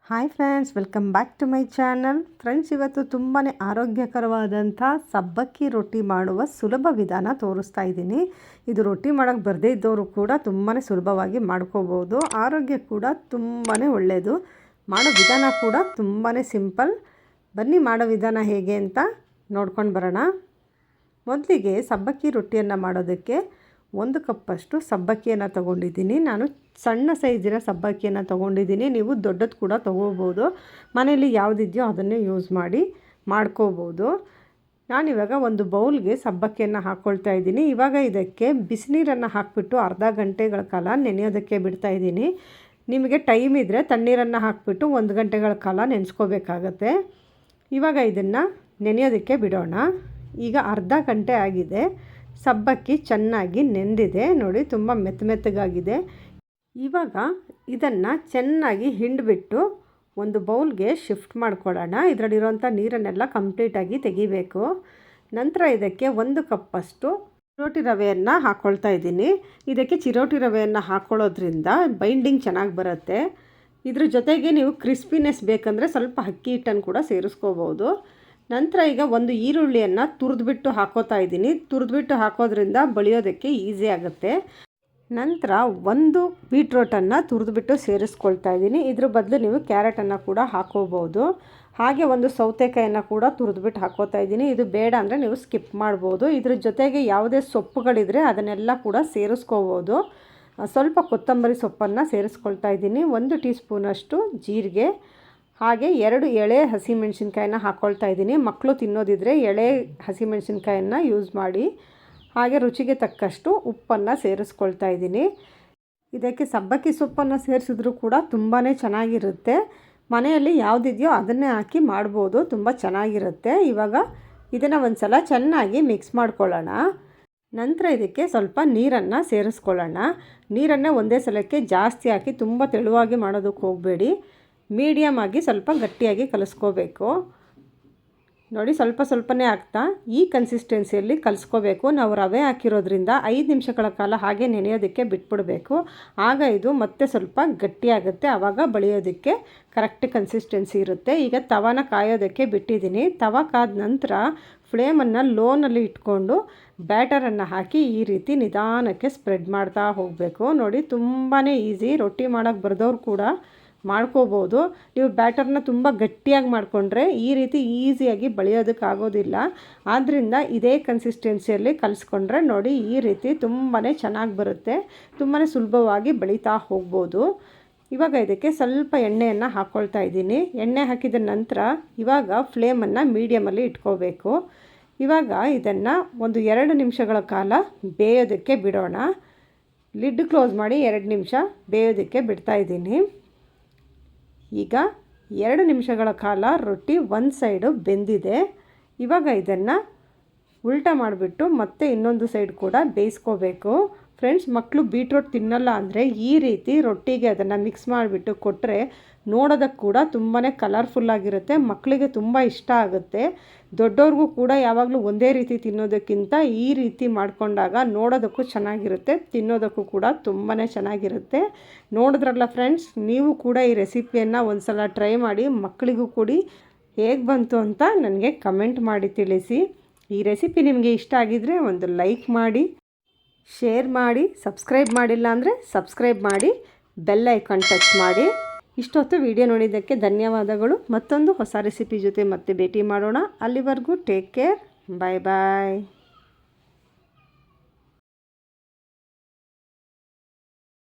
Hi friends, welcome back to my channel. Friends, ಇವತ್ತು ತುಂಬಾ ಆರೋಗ್ಯಕರವಾದಂಥ ಸಬ್ಬಕ್ಕಿ ರೊಟ್ಟಿ ಮಾಡುವ ಸುಲಭ ವಿಧಾನ ತೋರಿಸ್ತಾ ಇದ್ದೀನಿ. ಇದು ರೊಟ್ಟಿ ಮಾಡೋಕ್ಕೆ ಬರದೇ ಇದ್ದವರು ಕೂಡ ತುಂಬಾ ಸುಲಭವಾಗಿ ಮಾಡ್ಕೋಬೋದು. ಆರೋಗ್ಯ ಕೂಡ ತುಂಬಾ ಒಳ್ಳೆಯದು. ಮಾಡೋ ವಿಧಾನ ಕೂಡ ತುಂಬಾ ಸಿಂಪಲ್. ಬನ್ನಿ ಮಾಡೋ ವಿಧಾನ ಹೇಗೆ ಅಂತ ನೋಡ್ಕೊಂಡು ಬರೋಣ. ಮೊದಲಿಗೆ ಸಬ್ಬಕ್ಕಿ ರೊಟ್ಟಿಯನ್ನು ಮಾಡೋದಕ್ಕೆ 1 ಕಪ್ಪಷ್ಟು ಸಬ್ಬಕ್ಕಿಯನ್ನು ತೊಗೊಂಡಿದ್ದೀನಿ. ನಾನು ಸಣ್ಣ ಸೈಜಿನ ಸಬ್ಬಕ್ಕಿಯನ್ನು ತೊಗೊಂಡಿದ್ದೀನಿ. ನೀವು ದೊಡ್ಡದು ಕೂಡ ತೊಗೋಬೋದು. ಮನೆಯಲ್ಲಿ ಯಾವುದಿದೆಯೋ ಅದನ್ನೇ ಯೂಸ್ ಮಾಡಿ ಮಾಡ್ಕೋಬೋದು. ನಾನಿವಾಗ ಒಂದು ಬೌಲ್ಗೆ ಸಬ್ಬಕ್ಕಿಯನ್ನು ಹಾಕ್ಕೊಳ್ತಾ ಇದ್ದೀನಿ. ಇವಾಗ ಇದಕ್ಕೆ ಬಿಸಿನೀರನ್ನು ಹಾಕಿಬಿಟ್ಟು ಅರ್ಧ ಗಂಟೆಗಳ ಕಾಲ ನೆನೆಯೋದಕ್ಕೆ ಬಿಡ್ತಾಯಿದ್ದೀನಿ. ನಿಮಗೆ ಟೈಮ್ ಇದ್ದರೆ ತಣ್ಣೀರನ್ನು ಹಾಕಿಬಿಟ್ಟು 1 ಗಂಟೆಗಳ ಕಾಲ ನೆನೆಸ್ಕೋಬೇಕಾಗತ್ತೆ. ಇವಾಗ ಇದನ್ನು ನೆನೆಯೋದಕ್ಕೆ ಬಿಡೋಣ. ಈಗ ಅರ್ಧ ಗಂಟೆ ಆಗಿದೆ. ಸಬ್ಬಕ್ಕಿ ಚೆನ್ನಾಗಿ ನೆಂದಿದೆ ನೋಡಿ, ತುಂಬ ಮೆತ್ತಗಾಗಿದೆ. ಇವಾಗ ಇದನ್ನು ಚೆನ್ನಾಗಿ ಹಿಂಡಿಬಿಟ್ಟು ಒಂದು ಬೌಲ್ಗೆ ಶಿಫ್ಟ್ ಮಾಡ್ಕೊಳ್ಳೋಣ. ಇದರಲ್ಲಿರೋಂಥ ನೀರನ್ನೆಲ್ಲ ಕಂಪ್ಲೀಟಾಗಿ ತೆಗಿಬೇಕು. ನಂತರ ಇದಕ್ಕೆ 1 ಕಪ್ಪಷ್ಟು ಚಿರೋಟಿ ರವೆಯನ್ನು ಹಾಕ್ಕೊಳ್ತಾ ಇದ್ದೀನಿ. ಇದಕ್ಕೆ ಚಿರೋಟಿ ರವೆಯನ್ನು ಹಾಕ್ಕೊಳ್ಳೋದ್ರಿಂದ ಬೈಂಡಿಂಗ್ ಚೆನ್ನಾಗಿ ಬರುತ್ತೆ. ಇದ್ರ ಜೊತೆಗೆ ನೀವು ಕ್ರಿಸ್ಪಿನೆಸ್ ಬೇಕಂದರೆ ಸ್ವಲ್ಪ ಅಕ್ಕಿ ಹಿಟ್ಟನ್ನು ಕೂಡ ಸೇರಿಸ್ಕೋಬೋದು. ನಂತರ ಈಗ ಒಂದು ಈರುಳ್ಳಿಯನ್ನು ತುರಿದ್ಬಿಟ್ಟು ಹಾಕೋತಾ ಇದ್ದೀನಿ. ತುರಿದ್ಬಿಟ್ಟು ಹಾಕೋದ್ರಿಂದ ಬಳಿಯೋದಕ್ಕೆ ಈಸಿ ಆಗುತ್ತೆ. ನಂತರ ಒಂದು ಬೀಟ್ರೋಟನ್ನು ತುರಿದ್ಬಿಟ್ಟು ಸೇರಿಸ್ಕೊಳ್ತಾ ಇದ್ದೀನಿ. ಇದ್ರ ಬದಲು ನೀವು ಕ್ಯಾರೆಟನ್ನು ಕೂಡ ಹಾಕೋಬೋದು. ಹಾಗೆ ಒಂದು ಸೌತೆಕಾಯನ್ನು ಕೂಡ ತುರಿದ್ಬಿಟ್ಟು ಹಾಕೋತಾ ಇದ್ದೀನಿ. ಇದು ಬೇಡ ಅಂದರೆ ನೀವು ಸ್ಕಿಪ್ ಮಾಡ್ಬೋದು. ಇದ್ರ ಜೊತೆಗೆ ಯಾವುದೇ ಸೊಪ್ಪುಗಳಿದ್ರೆ ಅದನ್ನೆಲ್ಲ ಕೂಡ ಸೇರಿಸ್ಕೋಬೋದು. ಸ್ವಲ್ಪ ಕೊತ್ತಂಬರಿ ಸೊಪ್ಪನ್ನು ಸೇರಿಸ್ಕೊಳ್ತಾ ಇದ್ದೀನಿ. 1 ಟೀ ಸ್ಪೂನಷ್ಟು ಜೀರಿಗೆ, ಹಾಗೆ 2 ಎಳೆ ಹಸಿಮೆಣಸಿನ್ಕಾಯಿನ ಹಾಕ್ಕೊಳ್ತಾ ಇದ್ದೀನಿ. ಮಕ್ಕಳು ತಿನ್ನೋದಿದ್ರೆ ಎಳೆ ಹಸಿಮೆಣಸಿನ್ಕಾಯನ್ನು ಯೂಸ್ ಮಾಡಿ. ಹಾಗೆ ರುಚಿಗೆ ತಕ್ಕಷ್ಟು ಉಪ್ಪನ್ನು ಸೇರಿಸ್ಕೊಳ್ತಾ ಇದ್ದೀನಿ. ಇದಕ್ಕೆ ಸಬ್ಬಕ್ಕಿ ಸೊಪ್ಪನ್ನು ಸೇರಿಸಿದ್ರೂ ಕೂಡ ತುಂಬಾ ಚೆನ್ನಾಗಿರುತ್ತೆ. ಮನೆಯಲ್ಲಿ ಯಾವುದಿದೆಯೋ ಅದನ್ನೇ ಹಾಕಿ ಮಾಡ್ಬೋದು, ತುಂಬ ಚೆನ್ನಾಗಿರುತ್ತೆ. ಇವಾಗ ಇದನ್ನು ಒಂದು ಸಲ ಚೆನ್ನಾಗಿ ಮಿಕ್ಸ್ ಮಾಡ್ಕೊಳ್ಳೋಣ. ನಂತರ ಇದಕ್ಕೆ ಸ್ವಲ್ಪ ನೀರನ್ನು ಸೇರಿಸ್ಕೊಳ್ಳೋಣ. ನೀರನ್ನೇ ಒಂದೇ ಸಲಕ್ಕೆ ಜಾಸ್ತಿ ಹಾಕಿ ತುಂಬ ತೆಳುವಾಗಿ ಮಾಡೋದಕ್ಕೆ ಹೋಗಬೇಡಿ. ಮೀಡಿಯಮ್ ಆಗಿ ಸ್ವಲ್ಪ ಗಟ್ಟಿಯಾಗಿ ಕಲಿಸ್ಕೋಬೇಕು. ನೋಡಿ, ಸ್ವಲ್ಪನೇ ಹಾಕ್ತಾ ಈ ಕನ್ಸಿಸ್ಟೆನ್ಸಿಯಲ್ಲಿ ಕಲಿಸ್ಕೋಬೇಕು. ನಾವು ರವೆ ಹಾಕಿರೋದ್ರಿಂದ 5 ನಿಮಿಷಗಳ ಕಾಲ ಹಾಗೆ ನೆನೆಯೋದಕ್ಕೆ ಬಿಟ್ಬಿಡಬೇಕು. ಆಗ ಇದು ಮತ್ತೆ ಸ್ವಲ್ಪ ಗಟ್ಟಿಯಾಗುತ್ತೆ. ಆವಾಗ ಬಳಿಯೋದಕ್ಕೆ ಕರೆಕ್ಟ್ ಕನ್ಸಿಸ್ಟೆನ್ಸಿ ಇರುತ್ತೆ. ಈಗ ತವಾನ ಕಾಯೋದಕ್ಕೆ ಬಿಟ್ಟಿದ್ದೀನಿ. ತವ ಕಾದ ನಂತರ ಫ್ಲೇಮನ್ನು ಲೋನಲ್ಲಿ ಇಟ್ಕೊಂಡು ಬ್ಯಾಟರನ್ನು ಹಾಕಿ ಈ ರೀತಿ ನಿಧಾನಕ್ಕೆ ಸ್ಪ್ರೆಡ್ ಮಾಡ್ತಾ ಹೋಗಬೇಕು. ನೋಡಿ, ತುಂಬಾ ಈಸಿ. ರೊಟ್ಟಿ ಮಾಡೋಕ್ಕೆ ಬರೆದವ್ರು ಕೂಡ ಮಾಡ್ಕೋಬೋದು. ನೀವು ಬ್ಯಾಟರ್ನ ತುಂಬ ಗಟ್ಟಿಯಾಗಿ ಮಾಡಿಕೊಂಡ್ರೆ ಈ ರೀತಿ ಈಸಿಯಾಗಿ ಬಳಿಯೋದಕ್ಕಾಗೋದಿಲ್ಲ. ಆದ್ದರಿಂದ ಇದೇ ಕನ್ಸಿಸ್ಟೆನ್ಸಿಯಲ್ಲಿ ಕಲಿಸ್ಕೊಂಡ್ರೆ ನೋಡಿ ಈ ರೀತಿ ತುಂಬಾ ಚೆನ್ನಾಗಿ ಬರುತ್ತೆ. ತುಂಬಾ ಸುಲಭವಾಗಿ ಬಳಿತಾ ಹೋಗ್ಬೋದು. ಇವಾಗ ಇದಕ್ಕೆ ಸ್ವಲ್ಪ ಎಣ್ಣೆಯನ್ನು ಹಾಕ್ಕೊಳ್ತಾ ಇದ್ದೀನಿ. ಎಣ್ಣೆ ಹಾಕಿದ ನಂತರ ಇವಾಗ ಫ್ಲೇಮನ್ನು ಮೀಡಿಯಮಲ್ಲಿ ಇಟ್ಕೋಬೇಕು. ಇವಾಗ ಇದನ್ನು ಒಂದು 2 ನಿಮಿಷಗಳ ಕಾಲ ಬೇಯೋದಕ್ಕೆ ಬಿಡೋಣ. ಲಿಡ್ ಕ್ಲೋಸ್ ಮಾಡಿ 2 ನಿಮಿಷ ಬೇಯೋದಕ್ಕೆ ಬಿಡ್ತಾಯಿದ್ದೀನಿ. ಈಗ 2 ನಿಮಿಷಗಳ ಕಾಲ ರೊಟ್ಟಿ ಒಂದು ಸೈಡು ಬೆಂದಿದೆ. ಇವಾಗ ಇದನ್ನು ಉಲ್ಟಾ ಮಾಡಿಬಿಟ್ಟು ಮತ್ತೆ ಇನ್ನೊಂದು ಸೈಡ್ ಕೂಡ ಬೇಯಿಸ್ಕೋಬೇಕು. ಫ್ರೆಂಡ್ಸ್, ಮಕ್ಕಳು ಬೀಟ್ರೋಟ್ ತಿನ್ನಲ್ಲ ಅಂದರೆ ಈ ರೀತಿ ರೊಟ್ಟಿಗೆ ಅದನ್ನು ಮಿಕ್ಸ್ ಮಾಡಿಬಿಟ್ಟು ಕೊಟ್ಟರೆ ನೋಡೋದಕ್ಕೆ ಕೂಡ ತುಂಬಾ ಕಲರ್ಫುಲ್ಲಾಗಿರುತ್ತೆ. ಮಕ್ಕಳಿಗೆ ತುಂಬ ಇಷ್ಟ ಆಗುತ್ತೆ. ದೊಡ್ಡವ್ರಿಗೂ ಕೂಡ ಯಾವಾಗಲೂ ಒಂದೇ ರೀತಿ ತಿನ್ನೋದಕ್ಕಿಂತ ಈ ರೀತಿ ಮಾಡಿಕೊಂಡಾಗ ನೋಡೋದಕ್ಕೂ ಚೆನ್ನಾಗಿರುತ್ತೆ, ತಿನ್ನೋದಕ್ಕೂ ಕೂಡ ತುಂಬಾ ಚೆನ್ನಾಗಿರುತ್ತೆ. ನೋಡಿದ್ರಲ್ಲ ಫ್ರೆಂಡ್ಸ್, ನೀವು ಕೂಡ ಈ ರೆಸಿಪಿಯನ್ನು ಒಂದು ಸಲ ಟ್ರೈ ಮಾಡಿ ಮಕ್ಕಳಿಗೂ ಕೊಡಿ. ಹೇಗೆ ಬಂತು ಅಂತ ನನಗೆ ಕಮೆಂಟ್ ಮಾಡಿ ತಿಳಿಸಿ. ಈ ರೆಸಿಪಿ ನಿಮಗೆ ಇಷ್ಟ ಆಗಿದ್ದರೆ ಒಂದು ಲೈಕ್ ಮಾಡಿ, ಶೇರ್ ಮಾಡಿ, ಸಬ್ಸ್ಕ್ರೈಬ್ ಮಾಡಿಲ್ಲ ಅಂದರೆ ಸಬ್ಸ್ಕ್ರೈಬ್ ಮಾಡಿ, ಬೆಲ್ ಐಕಾನ್ ಟಚ್ ಮಾಡಿ. ಇಷ್ಟೊತ್ತು ವಿಡಿಯೋ ನೋಡಿದ್ದಕ್ಕೆ ಧನ್ಯವಾದಗಳು. ಮತ್ತೊಂದು ಹೊಸ ರೆಸಿಪಿ ಜೊತೆ ಮತ್ತೆ ಭೇಟಿ ಮಾಡೋಣ. ಅಲ್ಲಿವರೆಗೂ ಟೇಕ್ ಕೇರ್. ಬಾಯ್ ಬಾಯ್.